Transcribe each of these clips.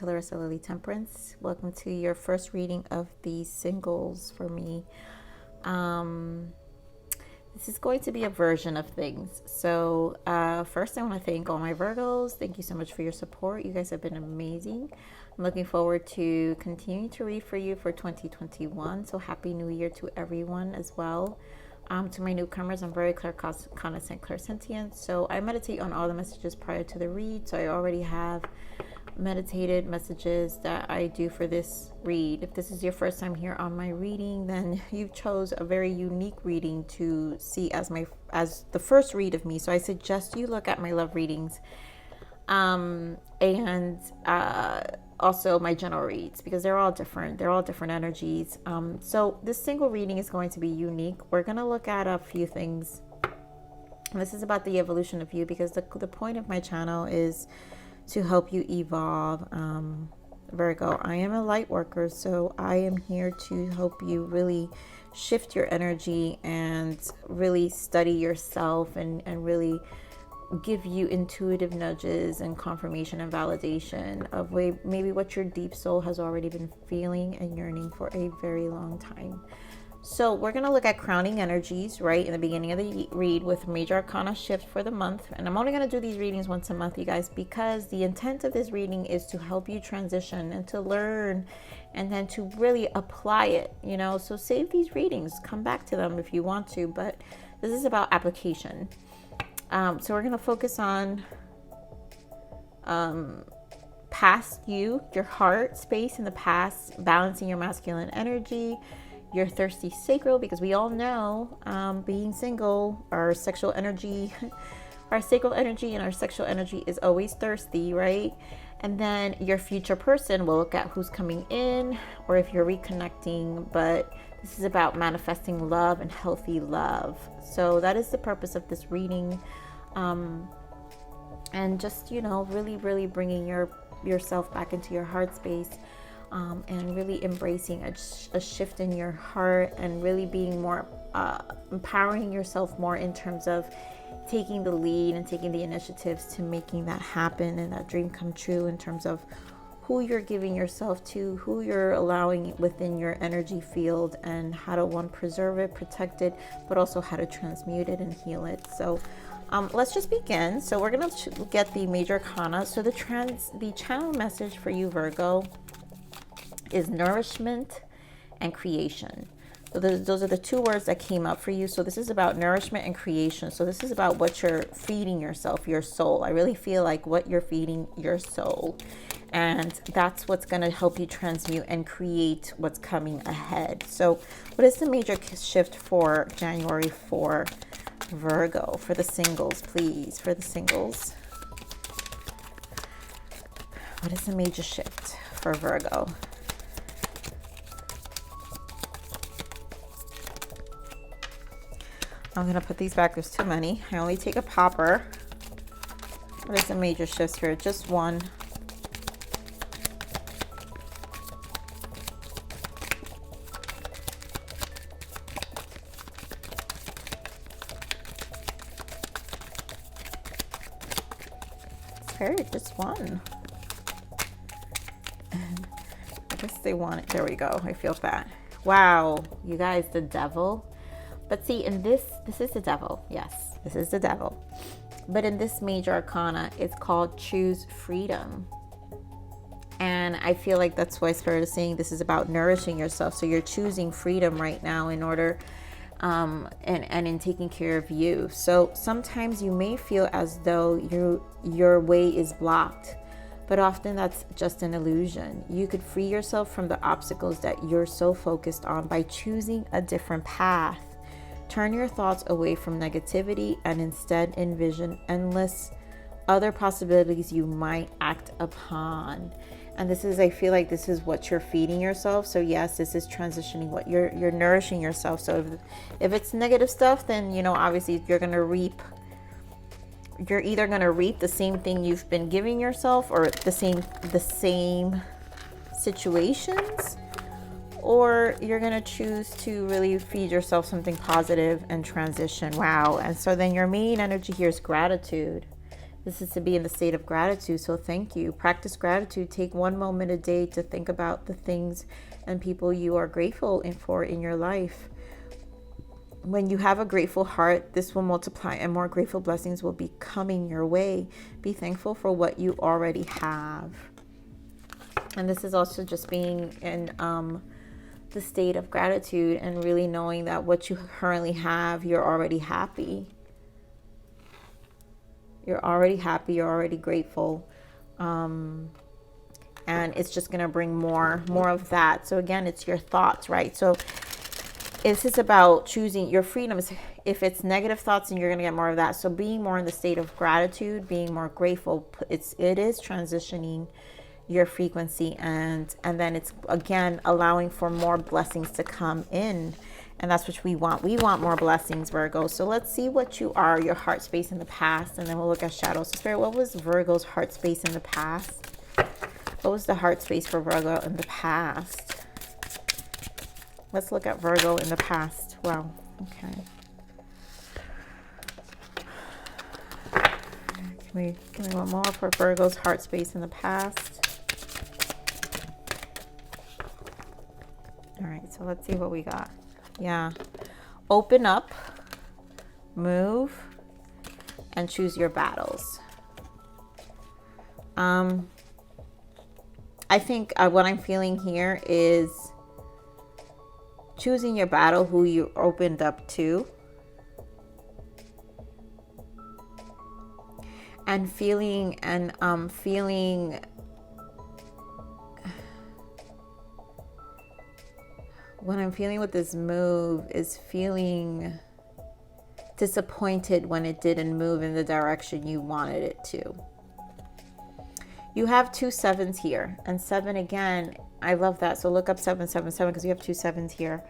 to Larisa Lili Temperance. Welcome to your first reading of the singles for me. This is going to be a version of things. So first I want to thank all my Virgos. Thank you so much for your support. You guys have been amazing. I'm looking forward to continuing to read for you for 2021. So happy new year to everyone as well. To my newcomers, I'm very claircognizant, clairsentient. So I meditate on all the messages prior to the read. So I already have meditated messages that I do for this read. If this is your first time here on my reading, then you've chose a very unique reading to see as the first read of me. So I suggest you look at my love readings and also my general reads, because they're all different energies. So this single reading is going to be unique. We're going to look at a few things. This is about the evolution of you, because the point of my channel is to help you evolve. Virgo, I am a light worker, so I am here to help you really shift your energy and really study yourself and really give you intuitive nudges and confirmation and validation of maybe what your deep soul has already been feeling and yearning for a very long time. So we're going to look at crowning energies right in the beginning of the read with major arcana shift for the month. And I'm only going to do these readings once a month, you guys, because the intent of this reading is to help you transition and to learn and then to really apply it, you know. So save these readings, come back to them if you want to, but this is about application. So we're going to focus on past you, your heart space in the past, balancing your masculine energy, your thirsty sacral, because we all know being single, our sexual energy, our sacral energy and our sexual energy is always thirsty, right? And then your future person, we'll look at who's coming in or if you're reconnecting, but this is about manifesting love and healthy love. So that is the purpose of this reading. And just, you know, really bringing yourself back into your heart space, and really embracing a shift in your heart and really being more, empowering yourself more in terms of taking the lead and taking the initiatives to making that happen and that dream come true in terms of who you're giving yourself to, who you're allowing within your energy field, and how to preserve it, protect it, but also how to transmute it and heal it. So let's just begin. So we're going to get the major arcana. So the channel message for you, Virgo, is nourishment and creation. So those are the two words that came up for you. So this is about nourishment and creation. So this is about what you're feeding yourself, your soul. I really feel like what you're feeding your soul. And that's what's going to help you transmute and create what's coming ahead. So what is the major shift for January for Virgo, for the singles, please, for the singles? What is the major shift for Virgo? I'm going to put these back. There's too many. I only take a popper. What is the major shift here? Just one. Okay, just one. And I guess they want it. There we go. I feel that. Wow, you guys, the devil. But see, in this is the devil. Yes, this is the devil. But in this major arcana, it's called choose freedom. And I feel like that's why Spirit is saying this is about nourishing yourself. So you're choosing freedom right now in order, and in taking care of you. So sometimes you may feel as though your way is blocked, but often that's just an illusion. You could free yourself from the obstacles that you're so focused on by choosing a different path. Turn your thoughts away from negativity and instead envision endless other possibilities you might act upon. And this is, I feel like this is what you're feeding yourself. So yes, this is transitioning what you're nourishing yourself. So if it's negative stuff, then, you know, obviously you're either going to reap the same thing you've been giving yourself, or the same situations, or you're going to choose to really feed yourself something positive and transition. Wow. And so then your main energy here is gratitude. This is to be in the state of gratitude. So thank you. Practice gratitude. Take 1 moment a day to think about the things and people you are grateful for in your life. When you have a grateful heart, this will multiply and more grateful blessings will be coming your way. Be thankful for what you already have. And this is also just being in the state of gratitude and really knowing that what you currently have, you're already happy. You're already happy. You're already grateful. And it's just going to bring more of that. So again, it's your thoughts, right? So this is about choosing your freedoms. If it's negative thoughts, then you're going to get more of that. So being more in the state of gratitude, being more grateful, it is transitioning your frequency, and then it's again allowing for more blessings to come in. And that's what we want. We want more blessings, Virgo. So let's see what you are, your heart space in the past, and then we'll look at shadows. So Spirit, what was Virgo's heart space in the past? What was the heart space for Virgo in the past? Let's look at Virgo in the past. Wow. Okay. Give me one more for Virgo's heart space in the past. All right, so let's see what we got. Yeah. Open up, move, and choose your battles. I think what I'm feeling here is choosing your battle, who you opened up to, and feeling what I'm feeling with this move is feeling disappointed when it didn't move in the direction you wanted it to. You have 2 7s here, and 7 again, I love that. So look up 777 because you have 2 7s here.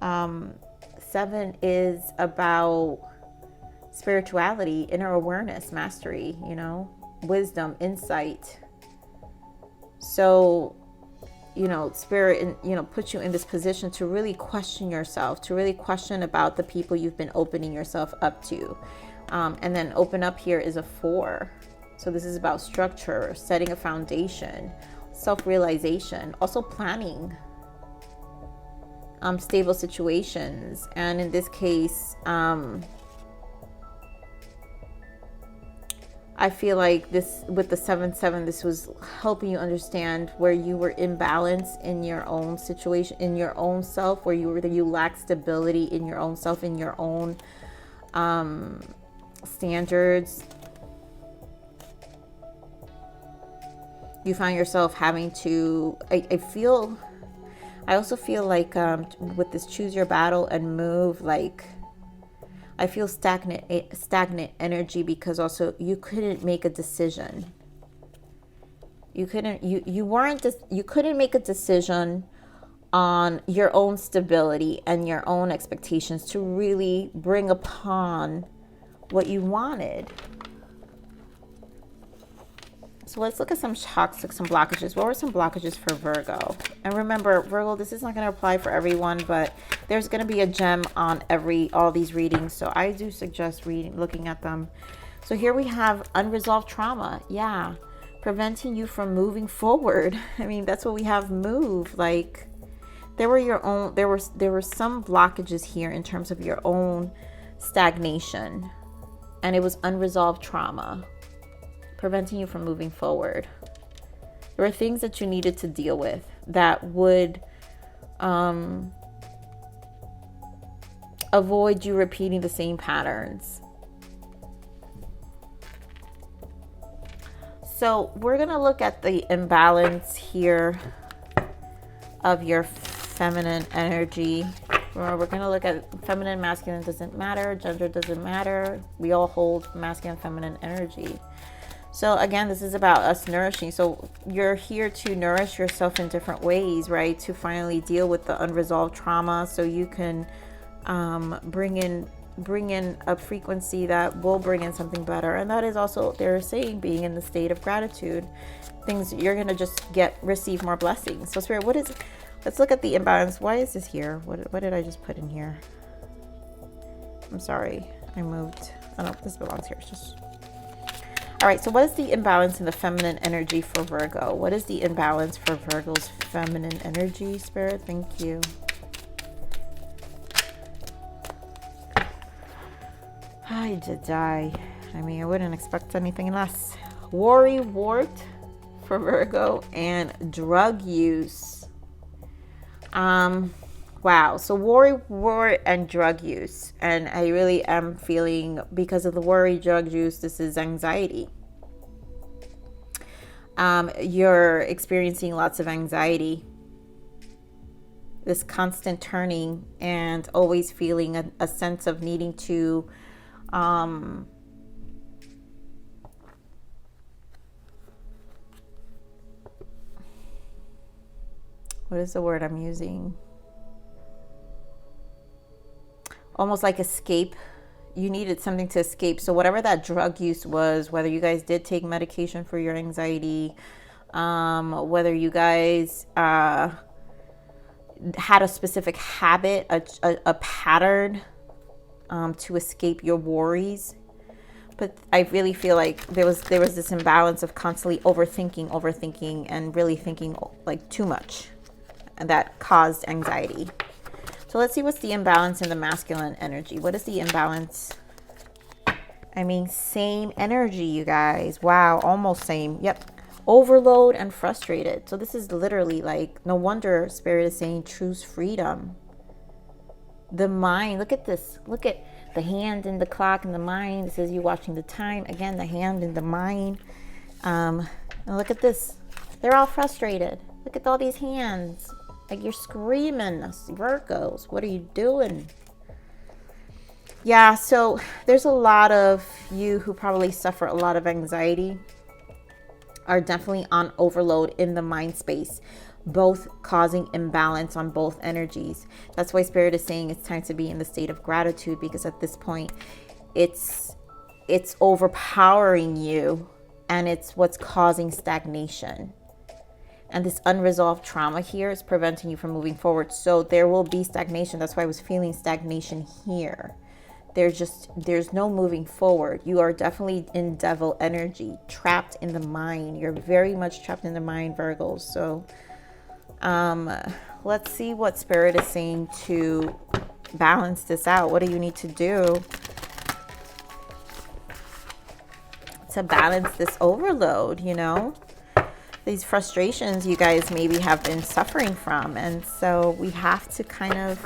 7 is about spirituality, inner awareness, mastery, you know, wisdom, insight. So, you know, Spirit, you know, puts you in this position to really question yourself, to really question about the people you've been opening yourself up to. And then open up here is a 4. So this is about structure, setting a foundation, self-realization, also planning, stable situations. And in this case, I feel like this, with the 7-7, this was helping you understand where you were imbalanced in your own situation, in your own self, where you lacked stability in your own self, in your own standards. You find yourself having to, I also feel like with this choose your battle and move, like I feel stagnant energy, because also you couldn't make a decision. You couldn't make a decision on your own stability and your own expectations to really bring upon what you wanted. So let's look at some toxic, some blockages. What were some blockages for Virgo? And remember, Virgo, this is not going to apply for everyone, but there's going to be a gem on all these readings. So I do suggest looking at them. So here we have unresolved trauma. Yeah. Preventing you from moving forward. I mean, that's what we have, move. Like there were some blockages here in terms of your own stagnation, and it was unresolved trauma preventing you from moving forward. There were things that you needed to deal with that would avoid you repeating the same patterns. So we're going to look at the imbalance here of your feminine energy. We're going to look at feminine, masculine doesn't matter. Gender doesn't matter. We all hold masculine, feminine energy. So again, this is about us nourishing. So you're here to nourish yourself in different ways, right? To finally deal with the unresolved trauma, so you can bring in a frequency that will bring in something better. And that is also, they're saying, being in the state of gratitude. Things you're gonna just receive more blessings. So Spirit, let's look at the imbalance. Why is this here? What did I just put in here? I'm sorry, I moved. Oh no, this belongs here. It's just All right, so what is the imbalance in the feminine energy for Virgo? What is the imbalance for Virgo's feminine energy, Spirit? Thank you. I did die. I mean, I wouldn't expect anything less. Worry wart for Virgo and drug use. Wow. So worry wart and drug use. And I really am feeling, because of the worry, drug use, this is anxiety. You're experiencing lots of anxiety. This constant turning and always feeling a sense of needing to what is the word I'm using? Almost like escape. You needed something to escape. So whatever that drug use was, whether you guys did take medication for your anxiety, whether you guys had a specific habit, a pattern to escape your worries. But I really feel like there was this imbalance of constantly overthinking, and really thinking like too much, and that caused anxiety. So let's see what's the imbalance in the masculine energy. What is the imbalance? I mean, same energy, you guys. Wow, almost same. Yep. Overload and frustrated. So this is literally like, no wonder Spirit is saying choose freedom. The mind, look at this. Look at the hand in the clock and the mind. It says you watching the time. Again, the hand in the mind. And look at this. They're all frustrated. Look at all these hands. Like you're screaming, Virgos. What are you doing? Yeah, so there's a lot of you who probably suffer a lot of anxiety, are definitely on overload in the mind space, both causing imbalance on both energies. That's why Spirit is saying it's time to be in the state of gratitude, because at this point it's overpowering you, and it's what's causing stagnation. And this unresolved trauma here is preventing you from moving forward. So there will be stagnation. That's why I was feeling stagnation here. There's no moving forward. You are definitely in devil energy, trapped in the mind. You're very much trapped in the mind, Virgos. So let's see what Spirit is saying to balance this out. What do you need to do to balance this overload, you know? These frustrations you guys maybe have been suffering from. And so we have to kind of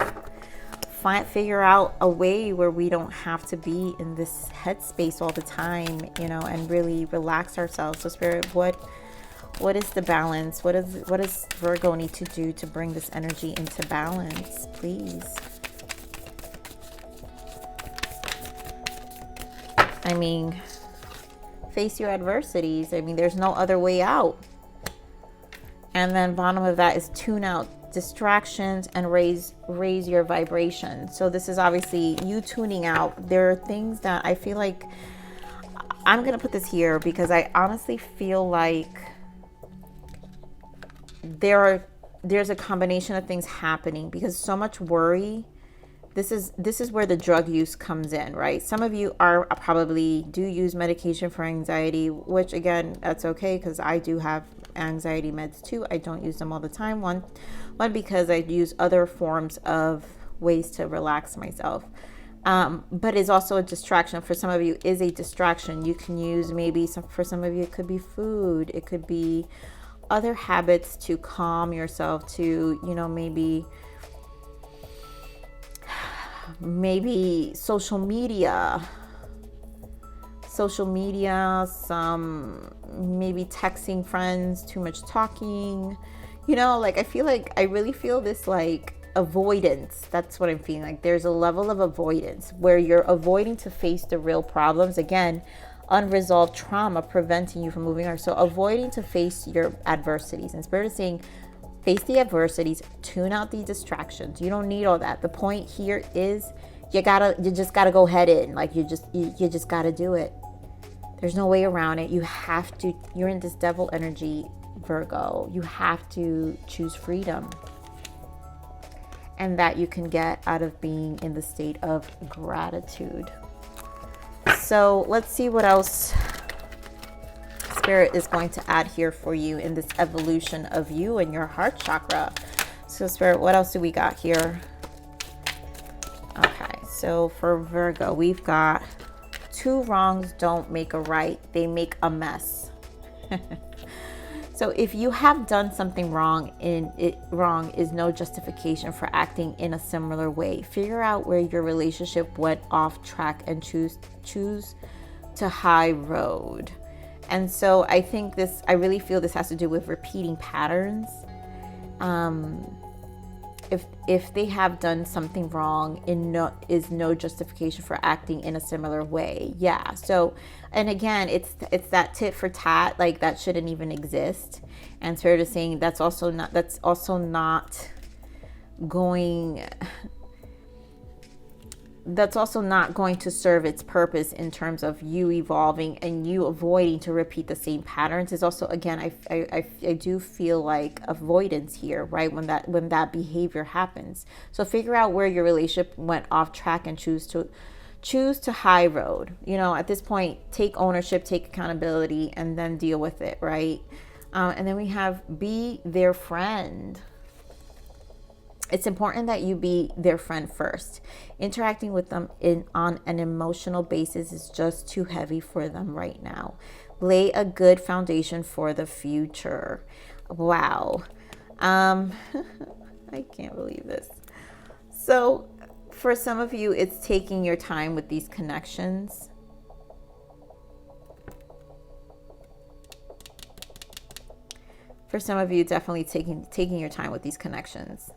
figure out a way where we don't have to be in this headspace all the time, you know, and really relax ourselves. So Spirit, what is the balance? What does Virgo need to do to bring this energy into balance, please? I mean, face your adversities. I mean, there's no other way out. And then bottom of that is tune out distractions and raise your vibration. So this is obviously you tuning out. There are things that I feel like, I'm going to put this here because I honestly feel like there's a combination of things happening, because so much worry. This is where the drug use comes in, right? Some of you are probably do use medication for anxiety, which again, that's okay, because I do have anxiety meds too. I don't use them all the time. One because I use other forms of ways to relax myself. But it's also a distraction. For some of you is a distraction. You can use maybe for some of you, it could be food. It could be other habits to calm yourself, to, you know, maybe social media, some maybe texting friends, too much talking, you know, like I really feel this like avoidance. That's what I'm feeling like. There's a level of avoidance where you're avoiding to face the real problems. Again, unresolved trauma preventing you from moving on. So avoiding to face your adversities. And Spirit is saying, face the adversities, tune out the distractions. You don't need all that. The point here is you just gotta go head in. Like you just gotta do it. There's no way around it. You have to, you're in this devil energy, Virgo. You have to choose freedom. And that you can get out of being in the state of gratitude. So let's see what else Spirit is going to add here for you in this evolution of you and your heart chakra. So Spirit, what else do we got here? Okay, so for Virgo, we've got 2 wrongs don't make a right, they make a mess. So if you have done something wrong, wrong is no justification for acting in a similar way. Figure out where your relationship went off track and choose to high road. And so I think this, I really feel this has to do with repeating patterns. If they have done something wrong, is no justification for acting in a similar way. Yeah. So, and again, it's that tit for tat, like that shouldn't even exist. And Spirit is saying that's also not going to serve its purpose in terms of you evolving and you avoiding to repeat the same patterns. Is also, again, I do feel like avoidance here, right? When that behavior happens. So figure out where your relationship went off track and choose to high road. You know, at this point, take ownership, take accountability, and then deal with it, right? And then we have be their friend. It's important that you be their friend first. Interacting with them on an emotional basis is just too heavy for them right now. Lay a good foundation for the future. Wow. I can't believe this. So for some of you, it's taking your time with these connections. For some of you, definitely taking your time with these connections.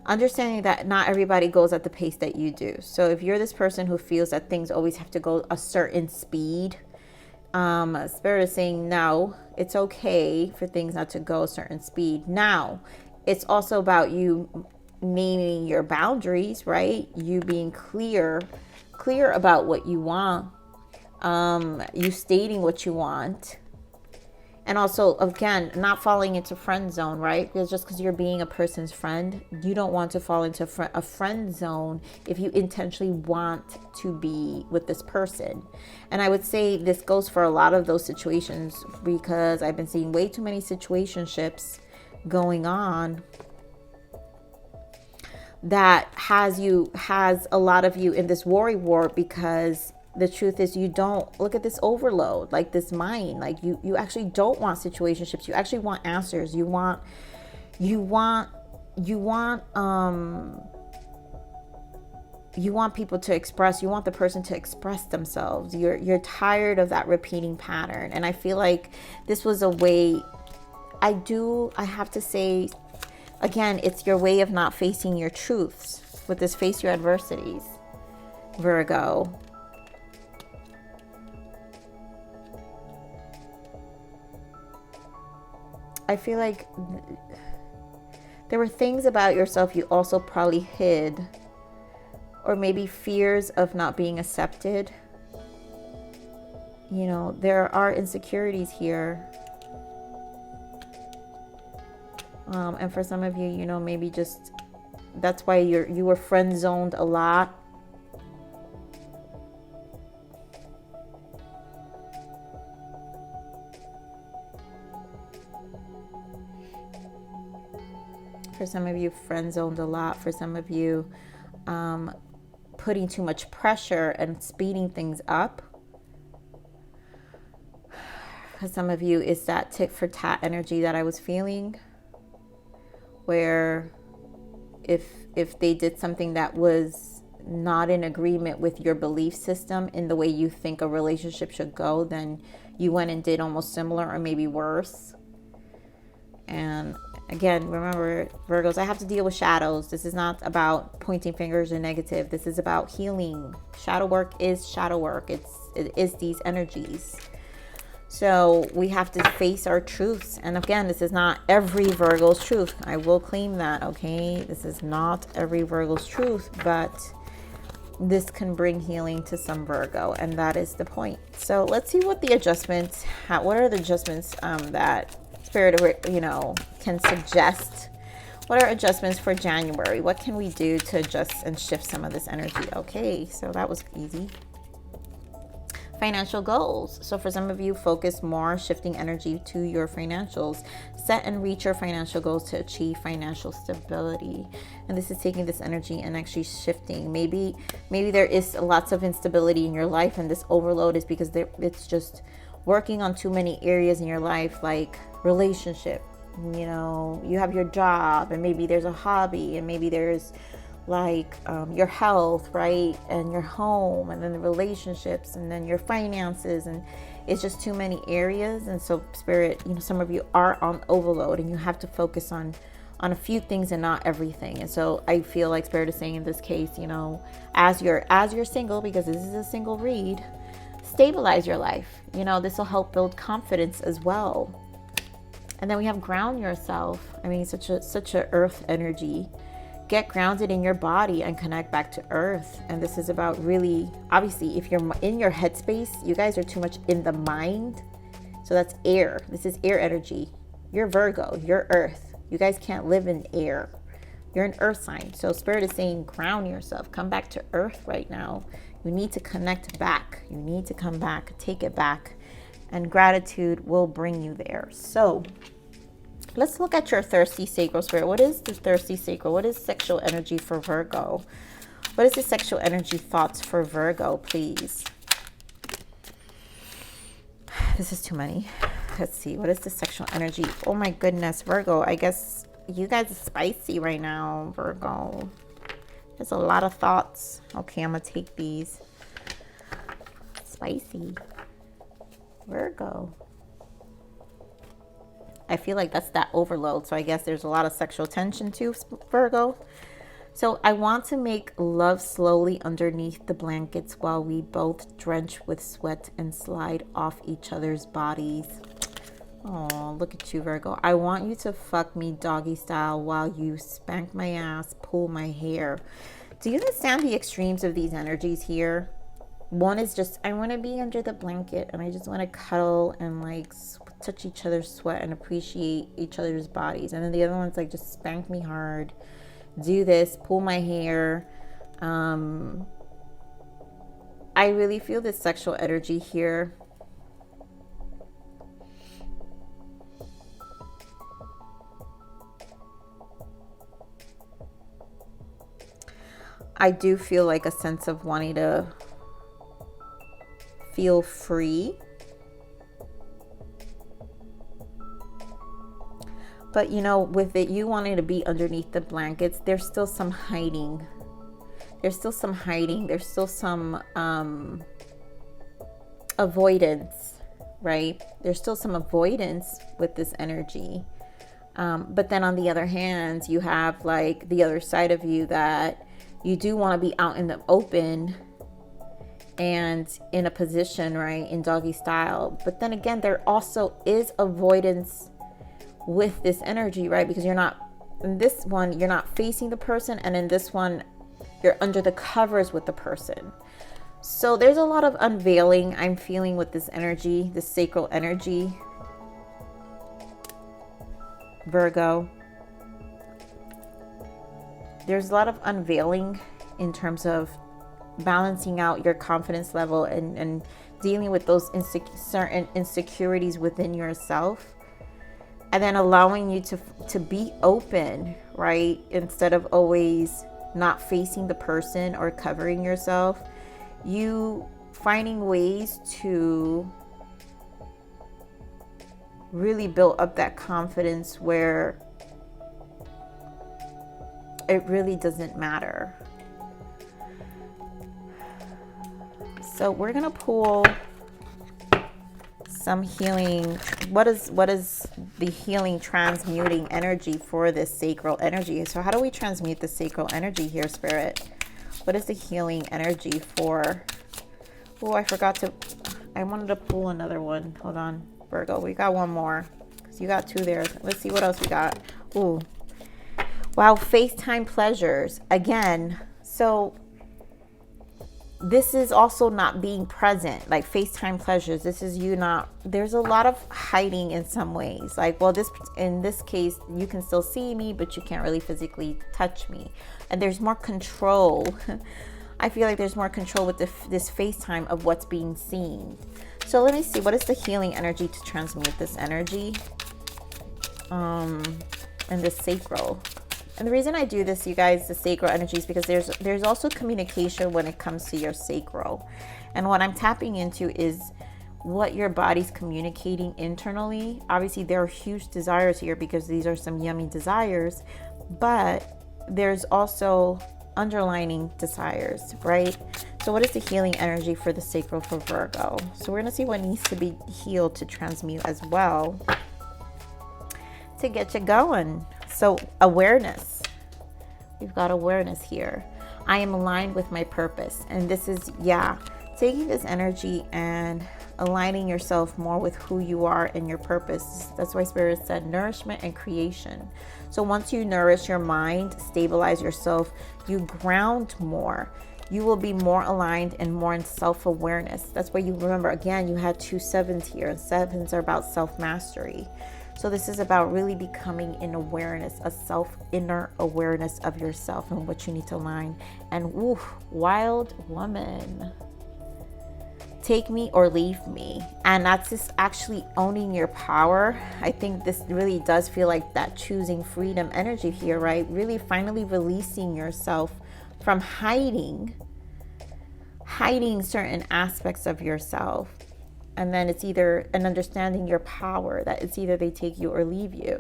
Understanding that not everybody goes at the pace that you do. So if you're this person who feels that things always have to go a certain speed, Spirit is saying, no, it's okay for things not to go a certain speed. Now, it's also about you naming your boundaries, right? You being clear about what you want, you stating what you want. And also, again, not falling into friend zone, right? Because just because you're being a person's friend, you don't want to fall into a friend zone if you intentionally want to be with this person. And I would say this goes for a lot of those situations, because I've been seeing way too many situationships going on that has a lot of you in this worry war, because the truth is you don't look at this overload, like this mind, like you actually don't want situationships. You actually want answers. You want people to express, you want the person to express themselves. You're tired of that repeating pattern. And I feel like this was a way, I have to say, again, it's your way of not facing your truths with this face your adversities, Virgo. I feel like there were things about yourself you also probably hid, or maybe fears of not being accepted. You know, there are insecurities here. And for some of you, you know, maybe just that's why you were friend zoned a lot. For some of you, friend zoned a lot. For some of you, putting too much pressure and speeding things up. For some of you, it's that tit for tat energy that I was feeling, where if they did something that was not in agreement with your belief system in the way you think a relationship should go, then you went and did almost similar or maybe worse. And again, remember, Virgos, I have to deal with shadows. This is not about pointing fingers or negative. This is about healing. Shadow work is shadow work. It is these energies. So we have to face our truths. And again, this is not every Virgo's truth. I will claim that, okay? This is not every Virgo's truth, but this can bring healing to some Virgo, and that is the point. So let's see what the adjustments, what are the adjustments that Spirit, you know, can suggest. What are adjustments for January? What can we do to adjust and shift some of this energy? Okay, so that was easy. financial goals. So for some of you, focus more, shifting energy to your financials. Set and reach your financial goals to achieve financial stability. And this is taking this energy and actually shifting. Maybe there is lots of instability in your life, and this overload is because it's just working on too many areas in your life, like relationship. You know, you have your job, and maybe there's a hobby, and maybe there's like your health, right, and your home, and then the relationships, and then your finances, and it's just too many areas. And so Spirit, you know, some of you are on overload, and you have to focus on a few things and not everything. And so I feel like Spirit is saying in this case, you know, as you're single, because this is a single read, stabilize your life. You know, this will help build confidence as well. And then we have ground yourself. I mean, such a earth energy. Get grounded in your body and connect back to earth. And this is about really, obviously, if you're in your headspace, you guys are too much in the mind. So that's air. This is air energy. You're Virgo, you're earth. You guys can't live in air. You're an earth sign. So Spirit is saying, ground yourself. Come back to earth right now. You need to connect back. You need to come back, take it back. And gratitude will bring you there. So let's look at your thirsty sacral, Spirit. What is the thirsty sacral? What is sexual energy for Virgo? What is the sexual energy thoughts for Virgo, please? This is too many. Let's see. What is the sexual energy? Oh my goodness, Virgo. I guess you guys are spicy right now, Virgo. There's a lot of thoughts. Okay, I'm going to take these. Spicy. Virgo. I feel like that's that overload. So I guess there's a lot of sexual tension too, Virgo. So I want to make love slowly underneath the blankets while we both drench with sweat and slide off each other's bodies. Oh, look at you, Virgo. I want you to fuck me doggy style while you spank my ass, pull my hair. Do you understand the extremes of these energies here? One is just, I want to be under the blanket and I just want to cuddle and like touch each other's sweat and appreciate each other's bodies. And then the other one's like, just spank me hard, do this, pull my hair. I really feel this sexual energy here. I do feel like a sense of wanting to feel free. But you know, with it, you wanting to be underneath the blankets, there's still some hiding. There's still some hiding. There's still some avoidance, right? There's still some avoidance with this energy. But then on the other hand, you have like the other side of you that you do want to be out in the open and in a position, right, in doggy style. But then again, there also is avoidance with this energy, right? Because you're not, in this one, you're not facing the person, and in this one, you're under the covers with the person. So there's a lot of unveiling I'm feeling with this energy, this sacral energy, Virgo. There's a lot of unveiling in terms of balancing out your confidence level and dealing with those certain insecurities within yourself, and then allowing you to be open, right? Instead of always not facing the person or covering yourself, you finding ways to really build up that confidence where it really doesn't matter. So we're gonna pull some healing. What is the healing transmuting energy for this sacral energy? So how do we transmute the sacral energy here, Spirit? What is the healing energy for? Oh, I wanted to pull another one. Hold on, Virgo. We got one more because you got two there. Let's see what else we got. Ooh. Wow, FaceTime pleasures. Again, so this is also not being present, like FaceTime pleasures. This is you not, there's a lot of hiding in some ways. Like, well, in this case, you can still see me, but you can't really physically touch me. And there's more control I feel like there's more control with this FaceTime of what's being seen. So let me see, what is the healing energy to transmute this energy? And the sacral. And the reason I do this, you guys, the sacral energy, is because there's also communication when it comes to your sacral. And what I'm tapping into is what your body's communicating internally. Obviously, there are huge desires here because these are some yummy desires, but there's also underlining desires, right? So what is the healing energy for the sacral for Virgo? So we're going to see what needs to be healed to transmute as well to get you going. So awareness. We've got awareness here. I am aligned with my purpose. And this is, taking this energy and aligning yourself more with who you are and your purpose. That's why Spirit said nourishment and creation. So once you nourish your mind, stabilize yourself, you ground more. You will be more aligned and more in self-awareness. That's why you remember, again, you had 2 sevens here, and sevens are about self-mastery. So this is about really becoming in awareness, a inner awareness of yourself and what you need to align. And wild woman. Take me or leave me. And that's just actually owning your power. I think this really does feel like that choosing freedom energy here, right? Really finally releasing yourself from hiding certain aspects of yourself. And then it's either an understanding your power, that it's either they take you or leave you.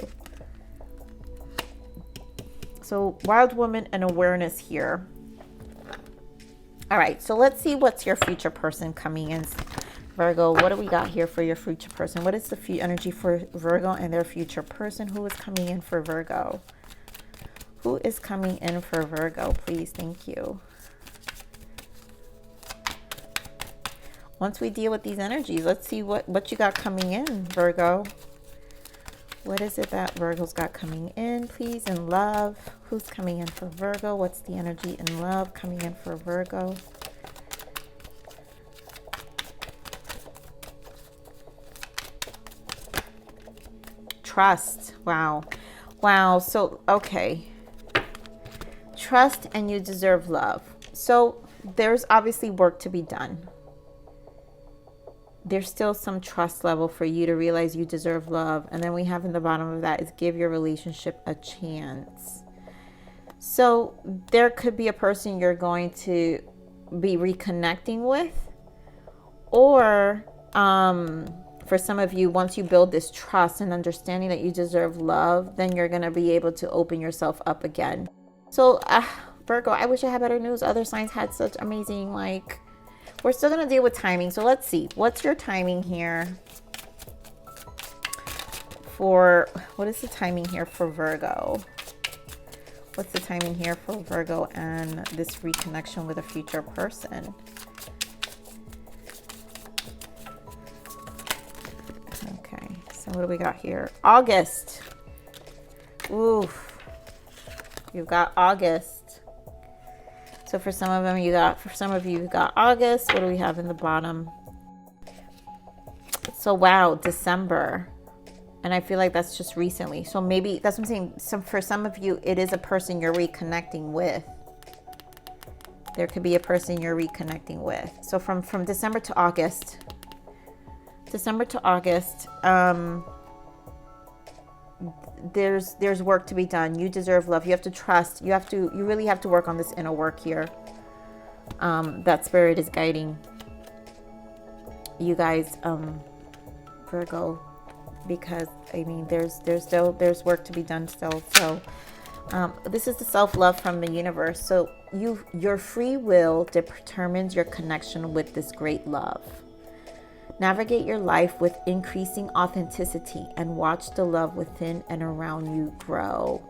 So wild woman and awareness here. All right, so let's see what's your future person coming in. Virgo, what do we got here for your future person? What is the energy for Virgo and their future person? Who is coming in for Virgo? Who is coming in for Virgo, please? Thank you. Once we deal with these energies, let's see what you got coming in, Virgo. What is it that Virgo's got coming in, please, in love? Who's coming in for Virgo? What's the energy in love coming in for Virgo? Trust. Wow. Wow. So, okay. Trust and you deserve love. So there's obviously work to be done. There's still some trust level for you to realize you deserve love. And then we have in the bottom of that is give your relationship a chance. So there could be a person you're going to be reconnecting with, or for some of you, once you build this trust and understanding that you deserve love, then you're going to be able to open yourself up again. So Virgo, I wish I had better news. Other signs had such amazing, we're still going to deal with timing. So let's see. What's your timing here for, what is the timing here for Virgo? What's the timing here for Virgo and this reconnection with a future person? Okay, so what do we got here? August. Oof. You've got August. So for some of them you got August. What do we have in the bottom? So wow, December. And I feel like that's just recently. So maybe that's what I'm saying. For some of you, it is a person you're reconnecting with. There could be a person you're reconnecting with. So from December to August. There's work to be done. You deserve love. You have to trust. You really have to work on this inner work here. That Spirit is guiding you guys, Virgo, because I mean there's work to be done still. So this is the self-love from the universe. So your free will determines your connection with this great love. Navigate your life with increasing authenticity and watch the love within and around you grow.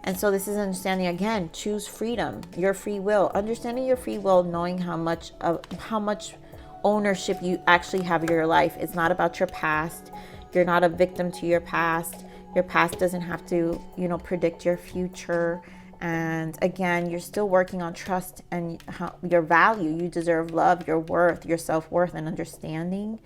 And so this is understanding, again, choose freedom, your free will, understanding your free will, knowing how much ownership you actually have of your life. It's not about your past. You're not a victim to your past. Your past doesn't have to, predict your future. And again, you're still working on trust and your value. You deserve love, your worth, your self-worth and understanding.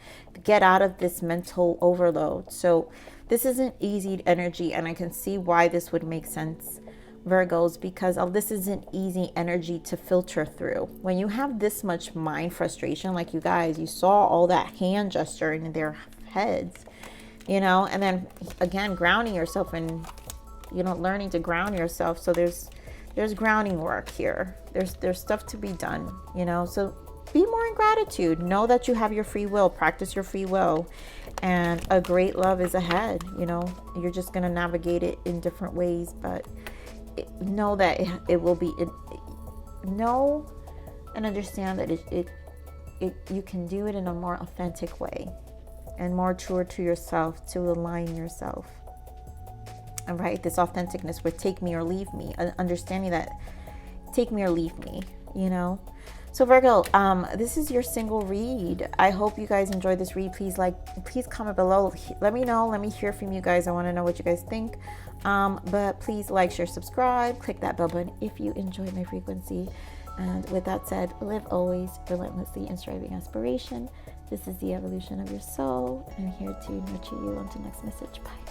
Get out of this mental overload. So this isn't easy energy, and I can see why this would make sense. Virgos, because this is an easy energy to filter through. When you have this much mind frustration, like you guys, you saw all that hand gesture in their heads, you know, and then again, grounding yourself and, you know, learning to ground yourself. So there's grounding work here. There's stuff to be done, you know, so be more in gratitude. Know that you have your free will. Practice your free will. And a great love is ahead, you know. You're just going to navigate it in different ways, but know that it will be, know and understand that you can do it in a more authentic way and more truer to yourself, to align yourself. All right, this authenticness with take me or leave me, understanding that take me or leave me, you know. So Virgo, this is your single read. I hope you guys enjoyed this read. Please comment below. Let me know. Let me hear from you guys. I want to know what you guys think. But please like, share, subscribe. Click that bell button if you enjoy my frequency. And with that said, live always relentlessly in striving aspiration. This is the evolution of your soul. I'm here to nurture you. On to next message. Bye.